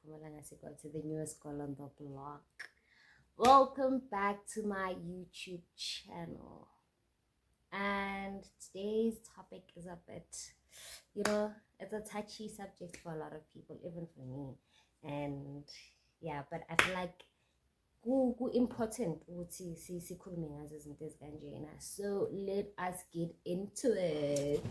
to the newest girl on the block. Welcome back to my YouTube channel. And today's topic is a bit, it's a touchy subject for a lot of people, even for me. And yeah, but I feel like important ukuthi sikhulume ngazo izinto ezikanjena. So let us get into it.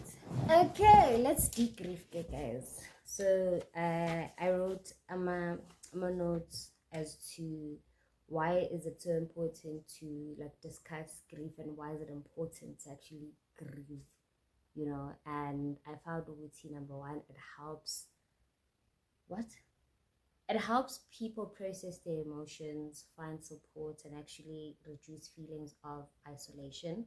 Okay, let's debrief, guys. So I wrote my notes as to why is it so important to like discuss grief and why is it important to actually grieve, and I found routine number one, it helps people process their emotions, find support, and actually reduce feelings of isolation.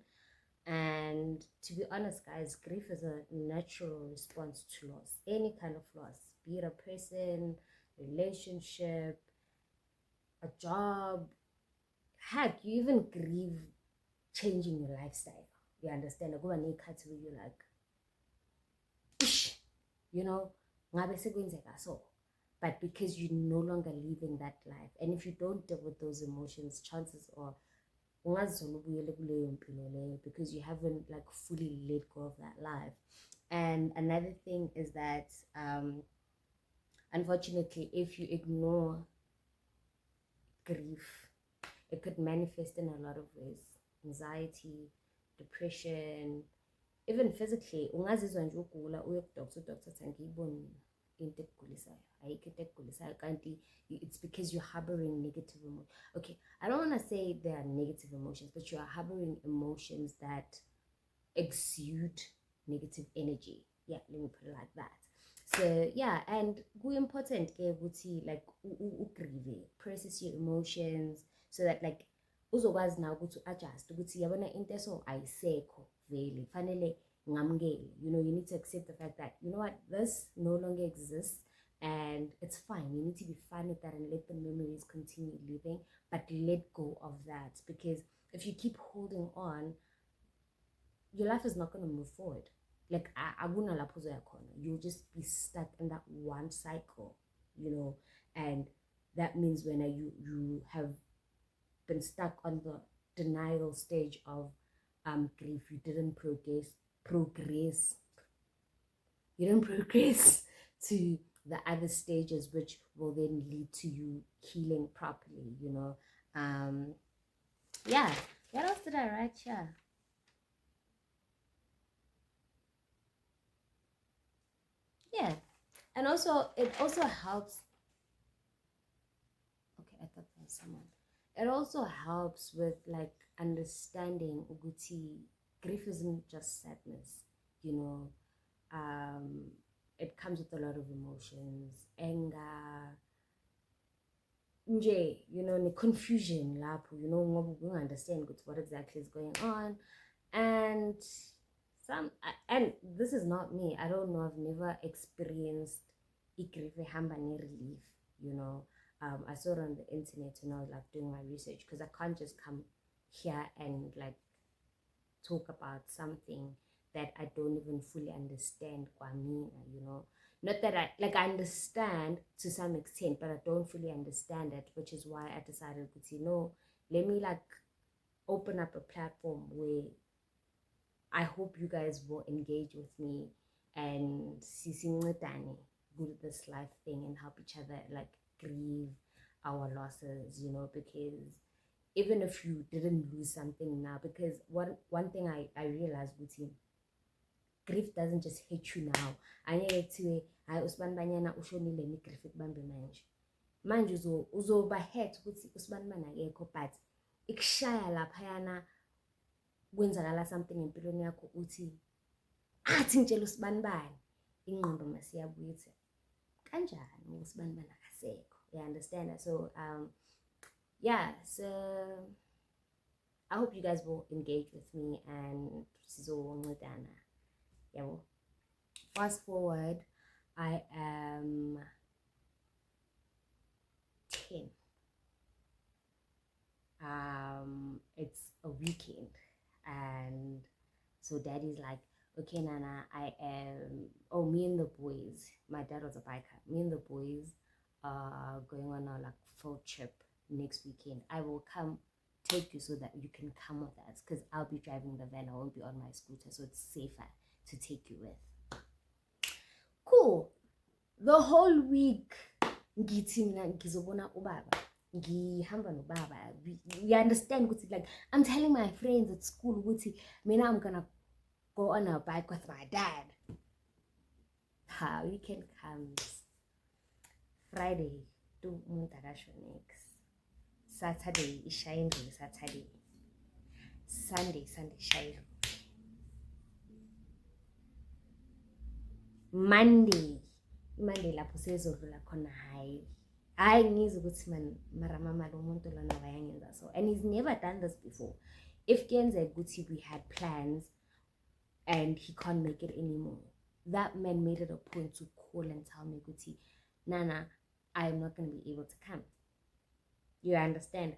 And to be honest, guys, grief is a natural response to loss, any kind of loss, be it a person, relationship, a job. Heck, you even grieve changing your lifestyle. You understand? Like, when you're like, ngabe sekwenzeka so. But because you're no longer living that life, and if you don't deal with those emotions, chances are because you haven't like fully let go of that life. And another thing is that unfortunately, if you ignore grief, it could manifest in a lot of ways: anxiety, depression, even physically. Ungazizwa nje ugula uye kudoctor, udoctor athi angiyiboni into ekugulisayo, ayikho into ekugulisayo, kanti it's because you're harboring negative emotions. Okay, I don't want to say they are negative emotions, but you are harboring emotions that exude negative energy. Yeah, let me put it like that. So yeah, and important ke ukuthi like ugrieve, process your emotions so that like uzokwazi now ukuthi adjust ukuthi yabona into eso ayisekho vele fanele ngamukele. You need to accept the fact that this no longer exists, and it's fine. You need to be fine with that and let the memories continue living, but let go of that, because if you keep holding on, your life is not going to move forward. Like you'll just be stuck in that one cycle, and that means when you have been stuck on the denial stage of grief, you didn't progress to the other stages, which will then lead to you healing properly. Yeah, what else did I write here? Yeah, and also it also helps. Okay, I thought there was someone. It also helps with like understanding uguti grief isn't just sadness. It comes with a lot of emotions, anger, nje, confusion lapho, ngoba understand what exactly is going on. And this is not me, I don't know, I've never experienced grief relief. I saw it on the internet when I was like doing my research, because I can't just come here and like talk about something that I don't even fully understand. Not that I understand to some extent, but I don't fully understand it, which is why I decided to let me like open up a platform where I hope you guys will engage with me and with this life thing and help each other like grieve our losses, because even if you didn't lose something now, because one thing I realized with you, grief doesn't just hit you now. Angeke kuthiwe hayi uSibani Banyana ushonile grief ikubambe manje uzoba hurt ukuthi uSibani Banyana akekho, but ikushaya laphayana kwenzakala something empilweni yakho uthi athi ngitshela uSibani Bani, ingqondo masiyabuya ithi kanjani uSibani Bani akasekho. You understand that? So yeah, so I hope you guys will engage with me and sizoncedana. Yeah. Fast forward, I am 10. It's a weekend, and so daddy's like, okay, Nana, me and the boys, my dad was a biker, me and the boys going on our like full trip next weekend, I will come take you so that you can come with us because I'll be driving the van. I won't be on my scooter, so it's safer to take you with. Cool. The whole week ngithi mina ngizobona ubaba ngihamba nobaba. We understand ukuthi like I'm telling my friends at school ukuthi mina I'm gonna go on a bike with my dad. Weekend comes. Friday to umuntu next. Saturday ishayindle Saturday. Sunday shayindle. Monday lapho sezodlula khona hayi ngizwe ukuthi mara mama lo muntu lona wayangenza so, and he's never done this before. If kuyenzeka ukuthi we had plans and he can't make it anymore, that man made it a point to call and tell me ukuthi Nana, I'm not going to be able to come. You understand?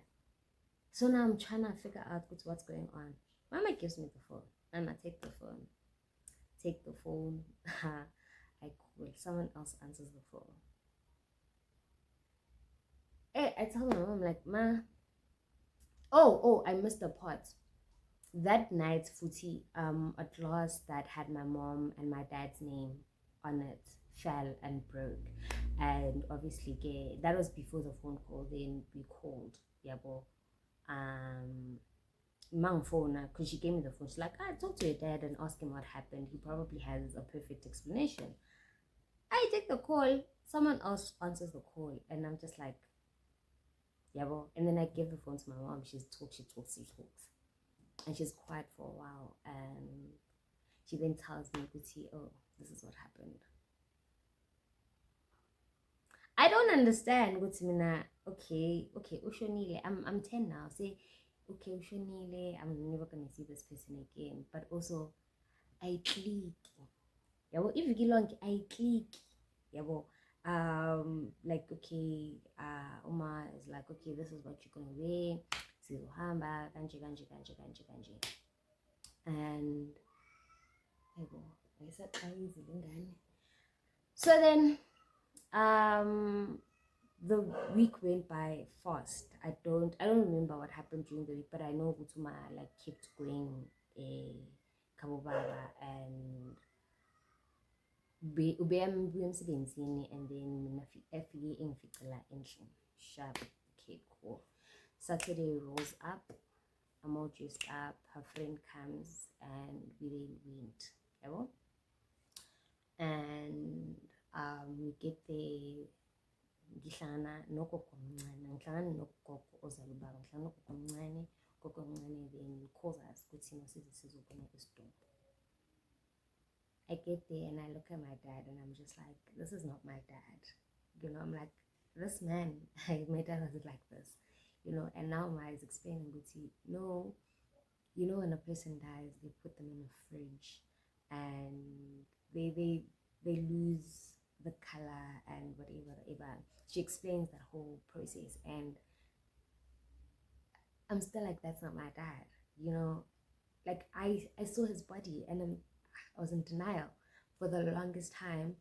So now I'm trying to figure out what's going on. Mama gives me the phone. Nana, take the phone. I call. Someone else answers the phone. Hey, I tell my mom, like, Ma. Oh, I missed the part. That night, Futi, a glass that had my mom and my dad's name on it fell and broke. And obviously, that was before the phone call. Then we called Yabo. Mang phone, because she gave me the phone. She's like, talk to your dad and ask him what happened. He probably has a perfect explanation. I take the call. Someone else answers the call, and I'm just like, Yabo. And then I give the phone to my mom. She talks. And she's quiet for a while, and she then tells me, oh, this is what happened. I don't understand. Okay, Ushonile, I'm 10 now. Say, okay, Ushonile, I'm never gonna see this person again. But also, I click. Yabo, if you long, I click. Yabo, like okay, Uma is like, okay, this is what you're gonna wear. Sizohamba kanje. And I said, so then the week went by fast. I don't remember what happened during the week, but I know Gutuma like kept going Kabobaba and emsebenzini, and then mina efike ingificela endlini sharp. Okay, cool. Saturday rolls up, I'm all dressed up, her friend comes, and we then went. And we get there, ngihlangana nogogo ozala ubaba, ngihlangana nogogo omncane, then calls us ukuthi masize sizobona isitobhu. I get there and I look at my dad and I'm just like, this is not my dad. I'm like, this man, my dad was like this. And now my is explaining Guti, no, when a person dies, they put them in a fridge and they lose the color and whatever. She explains that whole process, and I'm still like, that's not my dad. Like I saw his body and I was in denial for the longest time.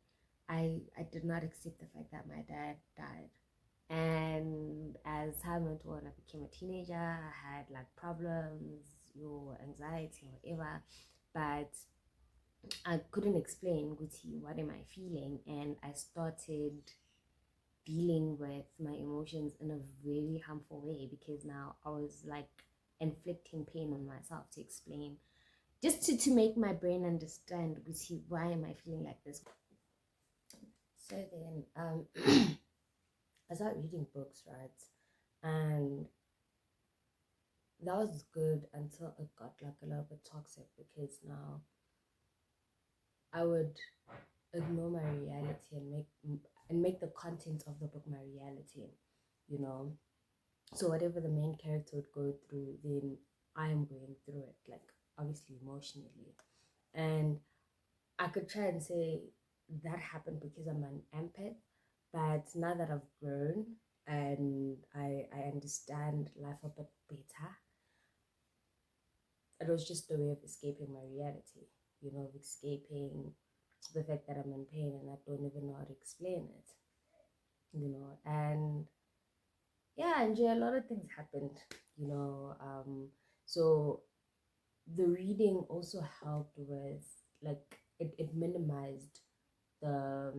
I did not accept the fact that my dad died. And as time went on, I became a teenager. I had like problems, anxiety, whatever, but I couldn't explain, Guti, what am I feeling? And I started dealing with my emotions in a very harmful way, because now I was like inflicting pain on myself to explain, just to make my brain understand, Guti, why am I feeling like this? So then I started reading books, right? And that was good until it got like a little bit toxic, because now I would ignore my reality and make the content of the book my reality, So whatever the main character would go through, then I am going through it, like obviously emotionally. And I could try and say that happened because I'm an empath, but now that I've grown and I understand life a bit better, it was just a way of escaping my reality, of escaping the fact that I'm in pain and I don't even know how to explain it. and yeah, and yeah, a lot of things happened, you know. So the reading also helped with, like, it minimized the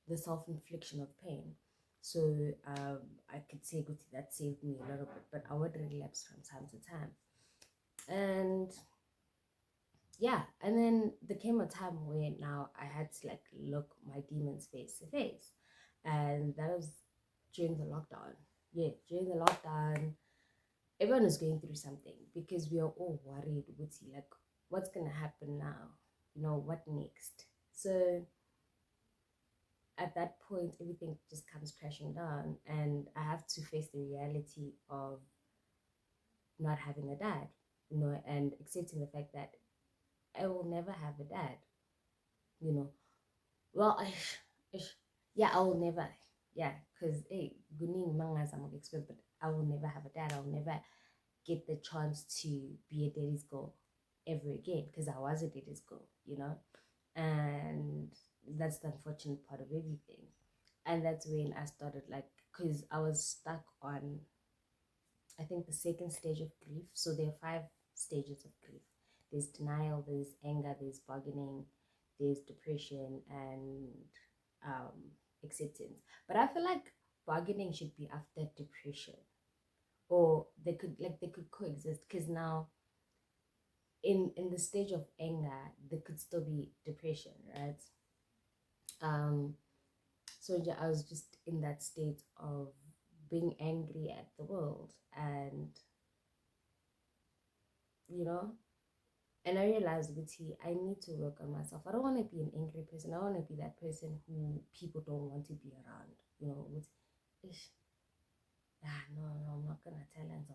the self-infliction of pain. So I could say good that saved me a little bit, but I would relapse from time to time. And yeah, and then there came a time where now I had to like look my demons face to face, and that was during the lockdown. Yeah, during the lockdown, everyone is going through something because we are all worried with like what's gonna happen now, what next. So at that point, everything just comes crashing down, and I have to face the reality of not having a dad, and accepting the fact that I will never have a dad, you know. Well, yeah, I will never, yeah, because hey, guning mangas I'm expert, but I will never have a dad. I'll never get the chance to be a daddy's girl ever again because I was a daddy's girl, and that's the unfortunate part of everything. And that's when I started like, because I was stuck on, I think, the second stage of grief. So there are 5 stages of grief. There's denial, there's anger, there's bargaining, there's depression, and um, acceptance. But I feel like bargaining should be after depression, or they could coexist, because now in the stage of anger there could still be depression, right? Um, so yeah, I was just in that state of being angry at the world, and you know and I realized, Guti, I need to work on myself. I don't want to be an angry person. I want to be that person who people don't want to be around. With ish, no, I'm not gonna tell her.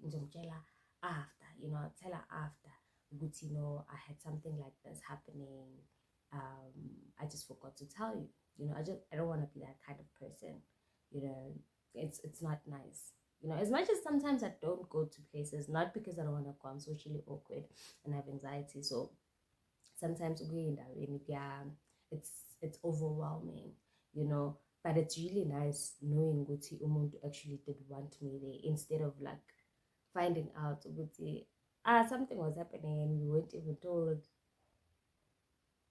Nzomtshela after, I'll tell her after. Guti, I had something like this happening. I just forgot to tell you. I don't want to be that kind of person. You know, it's not nice. As much as sometimes I don't go to places, not because I don't want to go, I'm socially awkward and have anxiety. So sometimes yeah, it's overwhelming, but it's really nice knowing ukuthi umuntu actually did want me there, instead of like finding out ukuthi something was happening and we weren't even told.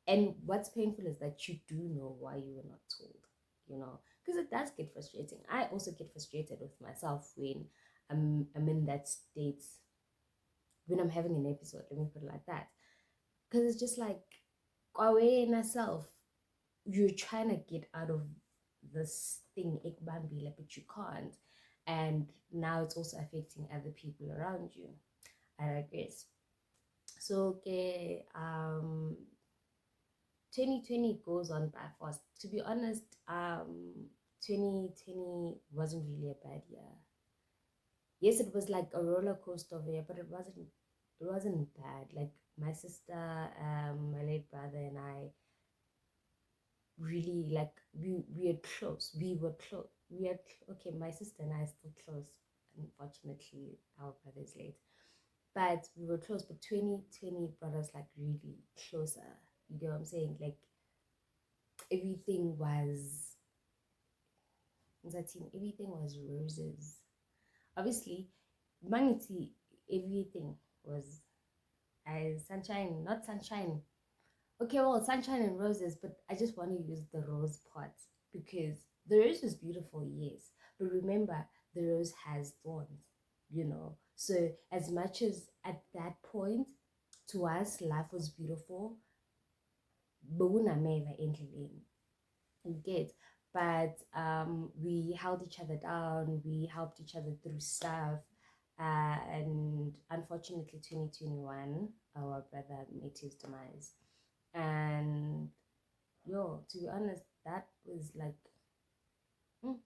And what's painful is that you do know why you were not told, because it does get frustrating. I also get frustrated with myself when I'm in that state, when I'm having an episode, let me put it like that. Because it's just like, away in yourself, you're trying to get out of this thing, ikbambile, but you can't. And now it's also affecting other people around you, I guess. So, okay, 2020 goes on by fast. To be honest, 2020 wasn't really a bad year. Yes, it was like a roller coaster of a year, but it wasn't bad. Like my sister, my late brother, and I really, like, we are close. We were close. Okay. My sister and I are still close. Unfortunately, our brother is late, but we were close. But 2020 brought us like really closer. You get what I'm saying? Like everything was, everything was roses. Obviously, humanity, everything was sunshine, not sunshine. Okay, well, sunshine and roses, but I just want to use the rose part because the rose is beautiful, yes. But remember, the rose has thorns, So, as much as at that point, to us, life was beautiful, but we never ending. You get, but we held each other down, we helped each other through stuff. And unfortunately, 2021, our brother met his demise. And yo, to be honest, that was like, mm,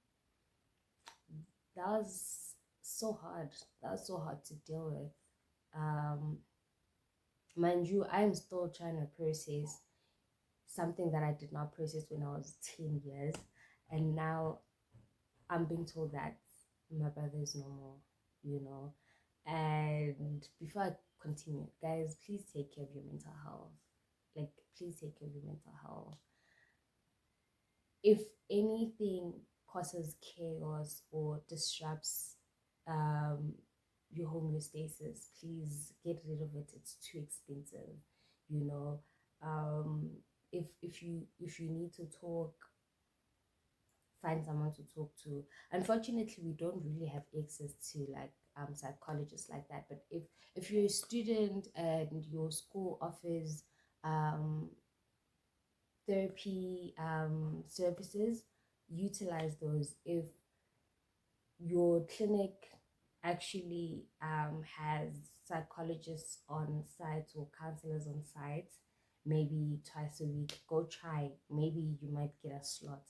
that was so hard. That was so hard to deal with. Mind you, I'm still trying to process something that I did not process when I was 10 years. And now I'm being told that my brother is no more, you know. And before I continue, guys, please take care of your mental health. Like, please take care of your mental health. if anything causes chaos or disrupts um, your homeostasis, please get rid of it. It's too expensive, you know. Um, if you need to talk, find someone to talk to. Unfortunately, we don't really have access to like psychologists like that. But if you're a student and your school offers um therapy services, utilize those. If your clinic actually has psychologists on site or counselors on site, maybe twice a week, go try. Maybe you might get a slot.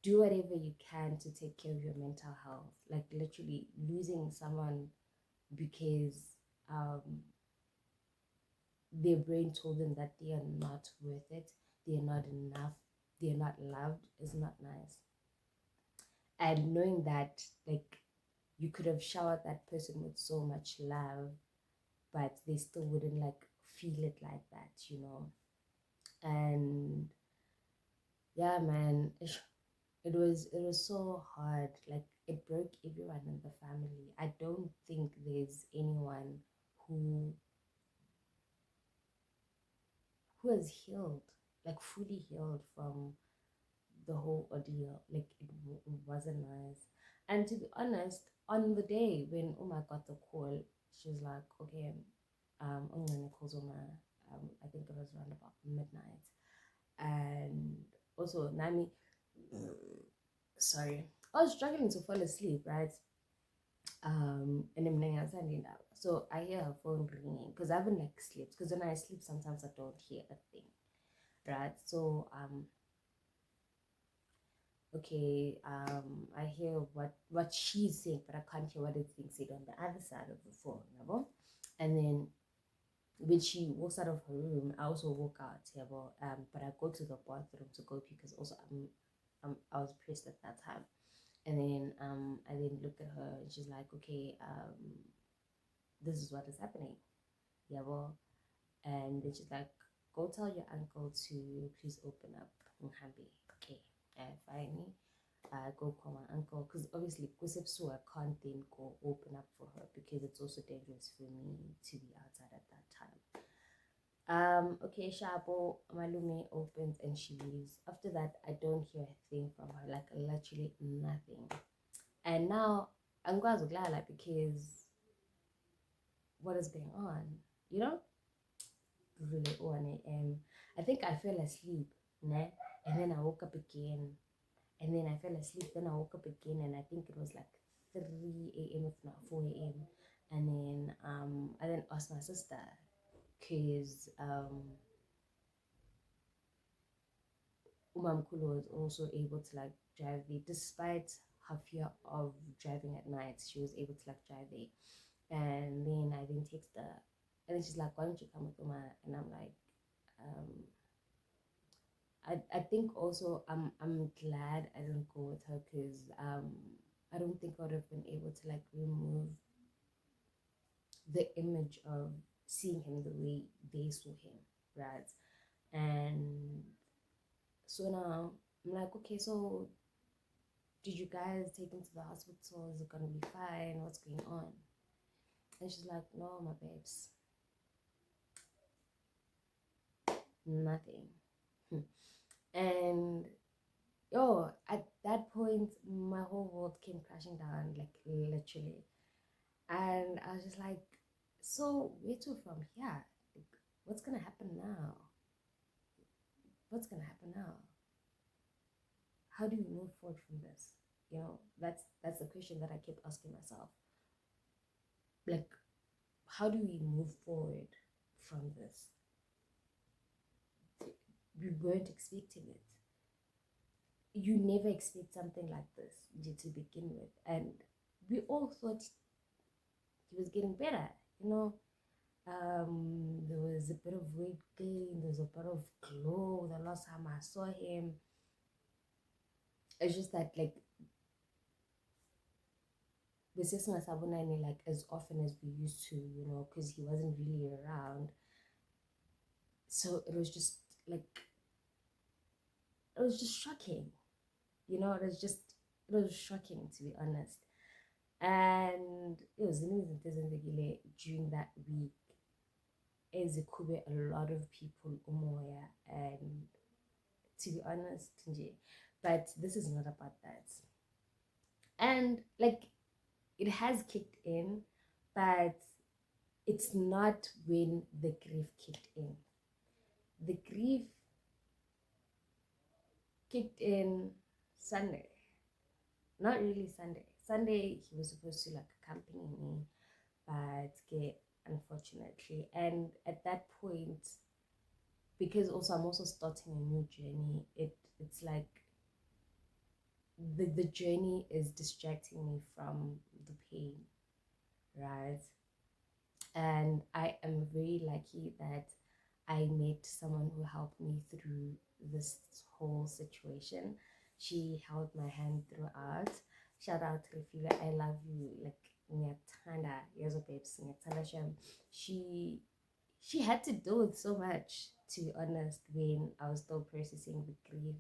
Do whatever you can to take care of your mental health. Like literally losing someone because um, their brain told them that they are not worth it, they are not enough, they are not loved is not nice. And knowing that, like, you could have showered that person with so much love, but they still wouldn't like feel it like that, you know. And yeah, man, it was so hard. Like it broke everyone in the family. I don't think there's anyone who who has healed, like fully healed from the whole ordeal. Like it wasn't nice. And to be honest, on the day when Uma got the call, she was like, okay, Ungane calls Uma. I think it was around about midnight. And also Nami, sorry, I was struggling to fall asleep, right? And I'm laying outside now. So I hear her phone ringing because I haven't like slept. Because when I sleep, sometimes I don't hear a thing, right? So okay, I hear what she's saying, but I can't hear what is being said on the other side of the phone, you know? And then when she walks out of her room, I also walk out, yeah, but I go to the bathroom to go pee because also I was pressed at that time. And then I then look at her and she's like, okay, this is what is happening, yeah, and then she's like, go tell your uncle to please open up, Muhambi. Okay, finally go call my uncle because obviously Kusepsu I can't then go open up for her because it's also dangerous for me to be outside at that time. Okay, Shabo Malume opens and she leaves. After that, I don't hear a thing from her, like literally nothing. And now I'm going to Glala because what is going on? You know? Really 1 a.m. I think I fell asleep, né? And then I woke up again. And then I fell asleep, then I woke up again, and I think it was like 3 a.m. if not 4 a.m. And then I then asked my sister because Umamkulu was also able to like drive there despite her fear of driving at night. She was able to like drive there. And then I then text her, and then she's like, "Why don't you come with Uma?" And I'm like, um, I think also I'm glad I didn't go with her because I don't think I would have been able to like remove the image of seeing him the way they saw him, right? And so now I'm like, okay, so did you guys take him to the hospital? Is it gonna be fine? What's going on? And she's like, no, my babes, nothing. And yo, at that point, my whole world came crashing down, like literally. And I was just like, so where to from here? Like, what's gonna happen now? What's gonna happen now? How do you move forward from this? You know, that's the question that I kept asking myself. Like, how do we move forward from this? We weren't expecting it. You never expect something like this to begin with, and we all thought he was getting better. You know, there was a bit of weight gain, there was a bit of glow the last time I saw him. It's just that like we're just not like as often as we used to, you know, because he wasn't really around. So it was just like it was just shocking. You know, it was shocking, to be honest. And it was during that week as a lot of people umoya, and to be honest nje, but this is not about that. And like, it has kicked in, but it's not when the grief kicked in. The grief kicked in Sunday. Not really Sunday. Sunday he was supposed to like accompany me, but unfortunately. And at that point, because also I'm also starting a new journey, it's like the journey is distracting me from the pain, right? And I am very lucky that I met someone who helped me through this whole situation. She held my hand throughout. Shout out to Refila, I love you. Like ngiyakuthanda, yezo babes, ngiyakuthanda Shem. She had to deal with so much, to be honest, when I was still processing the grief.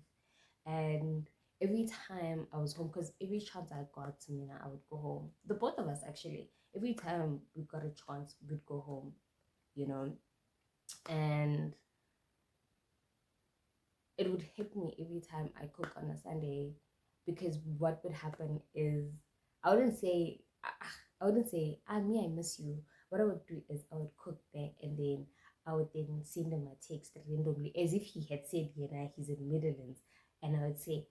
And every time I was home, because every chance I got to Mina, I would go home. The both of us actually. Every time we got a chance, we'd go home, you know. And it would hit me every time I cook on a Sunday, because what would happen is I wouldn't say me I miss you. What I would do is I would cook there, and then I would then send him a text randomly as if he had said, you know, he's in Netherlands, and I would say,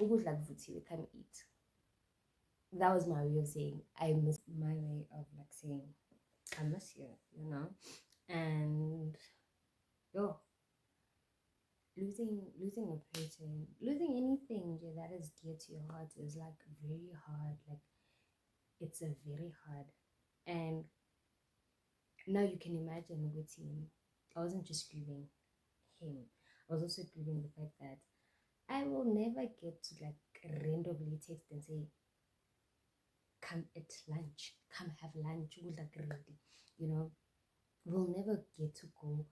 "Ukudla kuvuthiwe, come eat." That was my way of saying I miss, my way of like saying I miss you, you know. And yo, losing a person, losing anything that is dear to your heart is like very hard. Like, it's a very hard. And now you can imagine with him, I wasn't just grieving him, I was also grieving the fact that I will never get to like randomly text and say, come at lunch, come have lunch, you know. We'll never get to go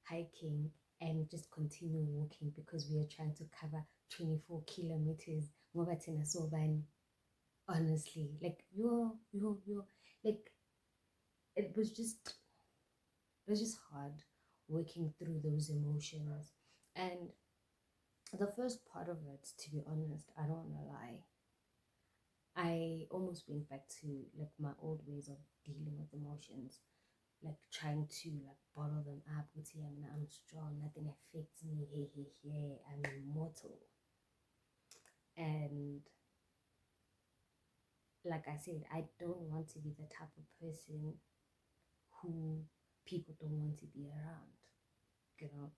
hiking and just continue walking because we are trying to cover 24 kilometers. Honestly, like you're like, it was just it was just hard working through those emotions. And the first part of it, to be honest, I don't want to lie, I almost went back to like my old ways of dealing with emotions, like trying to like bottle them up. I mean, I'm strong, nothing affects me. Hey, I'm immortal. And like I said, I don't want to be the type of person who people don't want to be around. You know,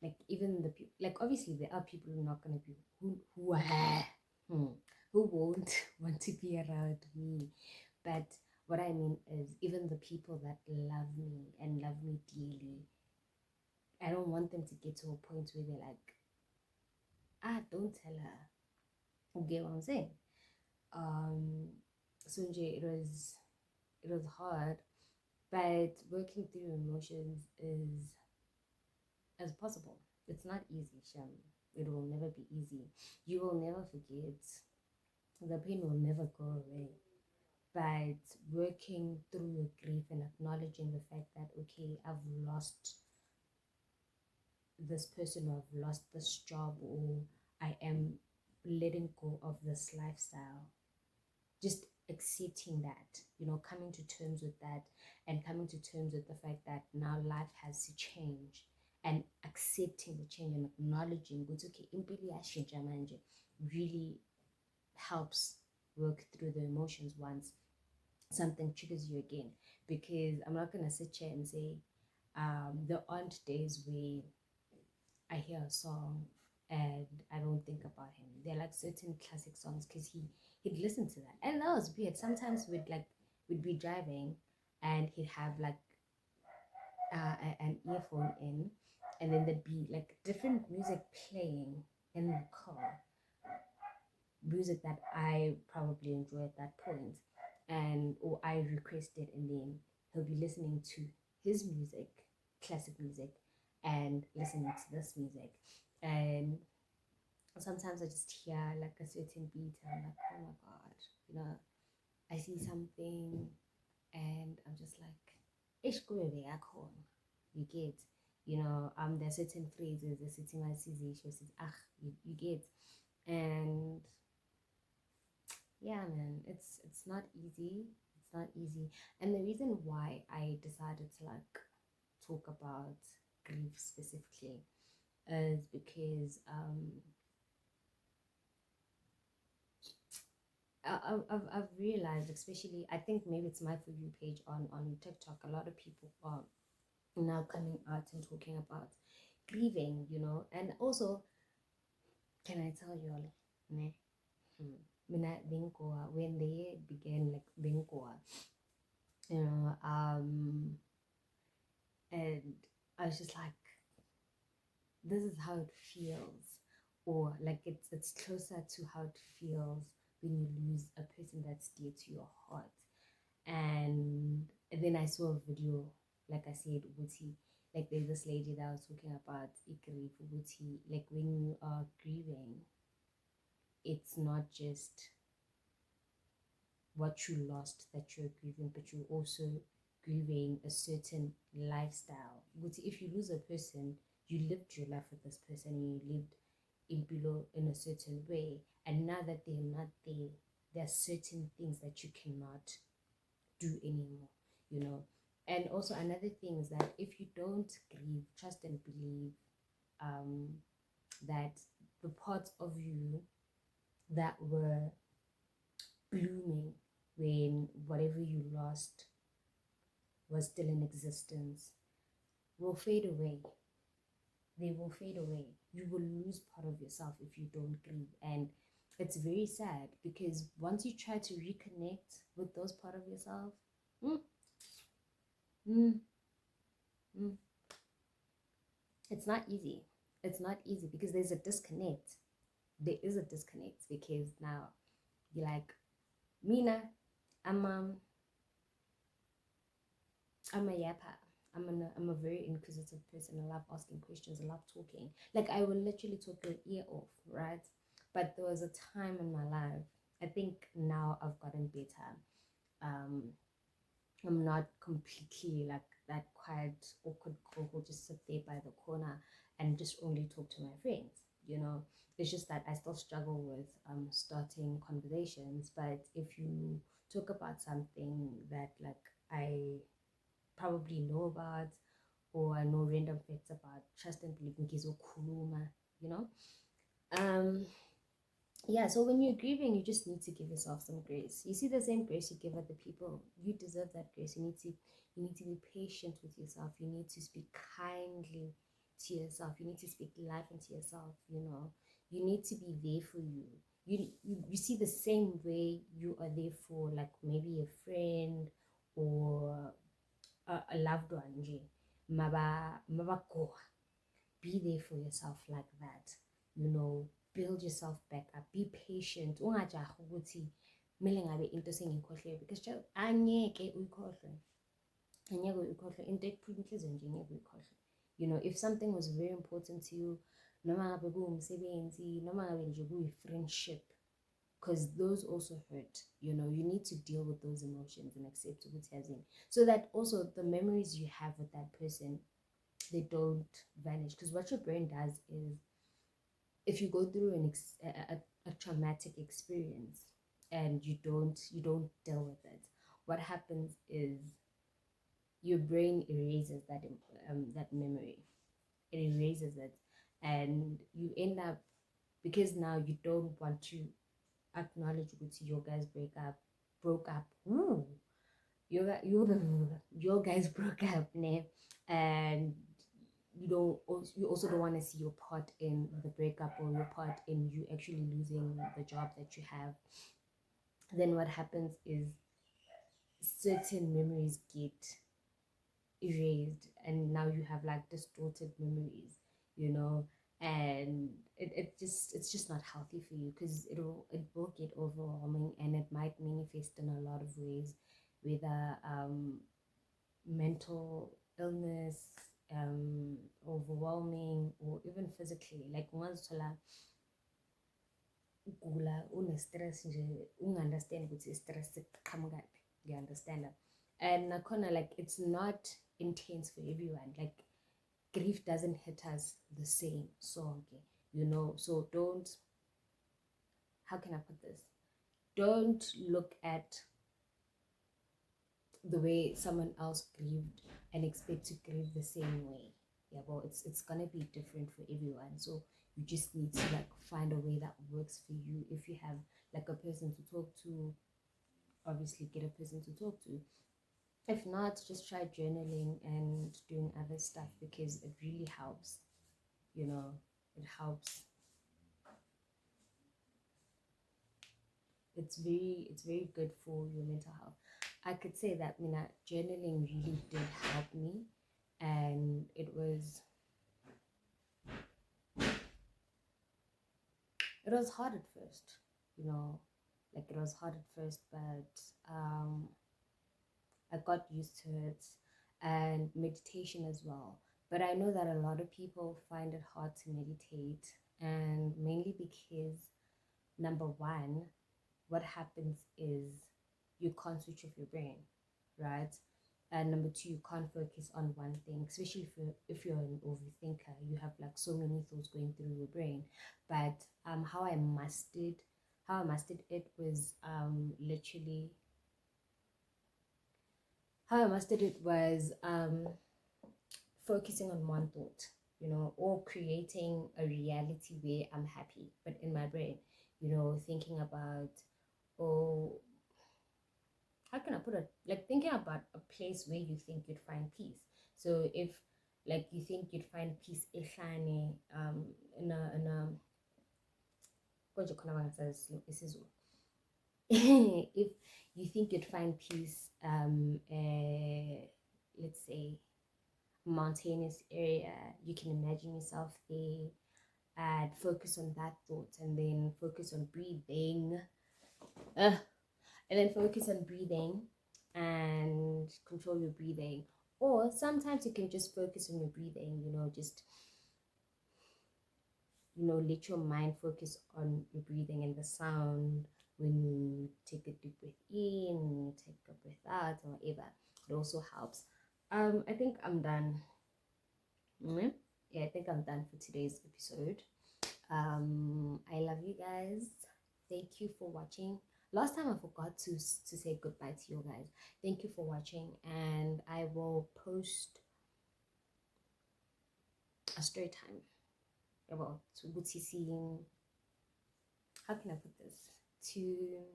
like even the people, like obviously there are people who are not gonna be who are who won't want to be around me, but what I mean is even the people that love me and love me dearly, I don't want them to get to a point where they're like, don't tell her. You get what I'm saying? So it was hard, but working through emotions is as possible. It's not easy, Shem. It will never be easy. You will never forget. The pain will never go away. But working through your grief and acknowledging the fact that, okay, I've lost this person, or I've lost this job, or I am letting go of this lifestyle, just accepting that, you know, coming to terms with that, and coming to terms with the fact that now life has to change, and accepting the change and acknowledging it's okay, impilo iyashintsha manje, really helps work through the emotions once something triggers you again. Because I'm not gonna sit here and say there aren't days where I hear a song and I don't think about him. They're like certain classic songs because he'd listen to that, and that was weird. Sometimes we'd be driving, and he'd have like an earphone in, and then there'd be like different music playing in the car, music that I probably enjoy at that point, and or I requested, and then he'll be listening to his music, classic music, and listening to this music. And sometimes I just hear like a certain beat and I'm like, oh my god, you know, I see something and I'm just like, ish you get, you know, there's certain phrases, there's certain you get. And yeah, man, it's not easy. It's not easy. And the reason why I decided to like talk about grief specifically is because I've realized, especially, I think maybe it's my For You page on TikTok, a lot of people are now coming out and talking about grieving, you know. And also, can I tell you all, ne? Mina Benkoa, when the year began, like Benkoa, you know, and I was just like, this is how it feels, or like it's closer to how it feels when you lose a person that's dear to your heart. And then I saw a video, like I said, Uti, like there's this lady that was talking about Ikri Uti, like when you are grieving, it's not just what you lost that you're grieving, but you're also grieving a certain lifestyle. But if you lose a person, you lived your life with this person and you lived in below in a certain way, and now that they're not there, there are certain things that you cannot do anymore, you know. And also another thing is that if you don't grieve, trust and believe um, that the parts of you that were blooming when whatever you lost was still in existence will fade away. They will fade away. You will lose part of yourself if you don't grieve. And it's very sad because once you try to reconnect with those part of yourself, mm, mm, mm, it's not easy. It's not easy because there's a disconnect. There is a disconnect because now you're like, Mina, I'm um I'm a yapper. I'm a very inquisitive person. I love asking questions. I love talking. Like I will literally talk your ear off, right? But there was a time in my life. I think now I've gotten better. Um, I'm not completely like that quiet, awkward girl who just sit there by the corner and just only talk to my friends. You know, it's just that I still struggle with starting conversations. But if you talk about something that like I probably know about or I know random facts about, trust and believe in Gizo Kuluma, you know? Um yeah, so when you're grieving, you just need to give yourself some grace. You see the same grace you give other people. You deserve that grace. You need to be patient with yourself. You need to speak kindly to yourself. You need to speak life into yourself, you know. You need to be there for you. You see the same way you are there for like maybe a friend or a loved one nje. Mabakoa. Be there for yourself like that, you know. Build yourself back up, be patient. Ungajahi ukuthi kumele ngabe into sengiyikhohlwe, because angeke uyikhohlwe, angeke uyikhohlwe into ekuphuma inhliziyo nje, angeke uyikhohlwe. You know, if something was very important to you, noma ngabe kuwumsebenzi, noma ngabe nje kuyi-friendship, because those also hurt, you know. You need to deal with those emotions and accept ukuthi yazini, so that also the memories you have with that person, they don't vanish. Because what your brain does is, if you go through a traumatic experience and you don't deal with it, what happens is your brain erases that memory. It erases it, and you end up, because now you don't want to acknowledge what your guys broke up. Ooh, your guys broke up, ne? And you also don't want to see your part in the breakup or your part in you actually losing the job that you have. Then what happens is certain memories get erased, and now you have like distorted memories, you know. And it's just not healthy for you, because it will get overwhelming, and it might manifest in a lot of ways, whether mental illness, overwhelming, or even physically, like ungazithola ugula une-stress nje unga-understand ukuthi i-stress siqhamukaphi, you understand. And nakhona, like, it's not intense for everyone. Like, grief doesn't hit us the same. So okay, so don't, how can I put this, don't look at the way someone else grieved and expect to grieve the same way. Yeah, well, it's gonna be different for everyone. So you just need to, like, find a way that works for you. If you have, like, a person to talk to, obviously get a person to talk to. If not, just try journaling and doing other stuff, because it really helps. It helps. It's very good for your mental health. I could say that journaling really did help me, and it was hard at first, like, it was hard at first, but I got used to it, and meditation as well. But I know that a lot of people find it hard to meditate, and mainly because, number one, what happens is you can't switch off your brain, right? And number two, you can't focus on one thing, especially if you're an overthinker. You have, like, so many thoughts going through your brain. But how I mastered it was literally how I mastered it was focusing on one thought, or creating a reality where I'm happy, but in my brain, thinking about, oh, how can I put it? Like, thinking about a place where you think you'd find peace. So if, like, you think you'd find peace in a what do you call it? If you think you'd find peace, let's say, mountainous area, you can imagine yourself there and focus on that thought, and then focus on breathing. And then focus on breathing and control your breathing. Or sometimes you can just focus on your breathing, just, let your mind focus on your breathing and the sound when you take a deep breath in, when you take a breath out, or whatever. It also helps. I think I'm done. Yeah, I think I'm done for today's episode. I love you guys. Thank you for watching. Last time I forgot to say goodbye to you guys. Thank you for watching, and I will post a story time about seeing, how can I put this, to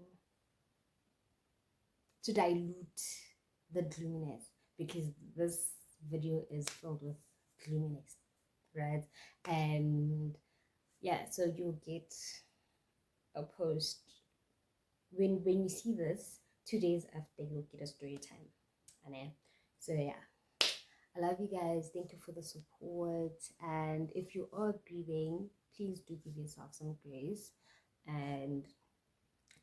dilute the gloominess, because this video is filled with gloominess, right? And yeah, so you'll get a post when you see this 2 days after, you'll get a story time. So yeah, I love you guys. Thank you for the support, and if you are grieving, please do give yourself some grace, and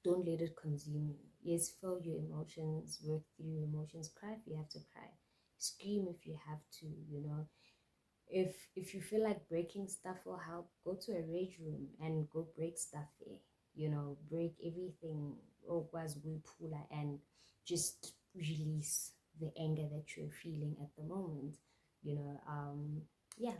don't let it consume you. Yes, feel your emotions, work through your emotions, cry if you have to cry, scream if you have to, if you feel like breaking stuff will help, go to a rage room and go break stuff there. Break everything, and just release the anger that you're feeling at the moment. Yeah.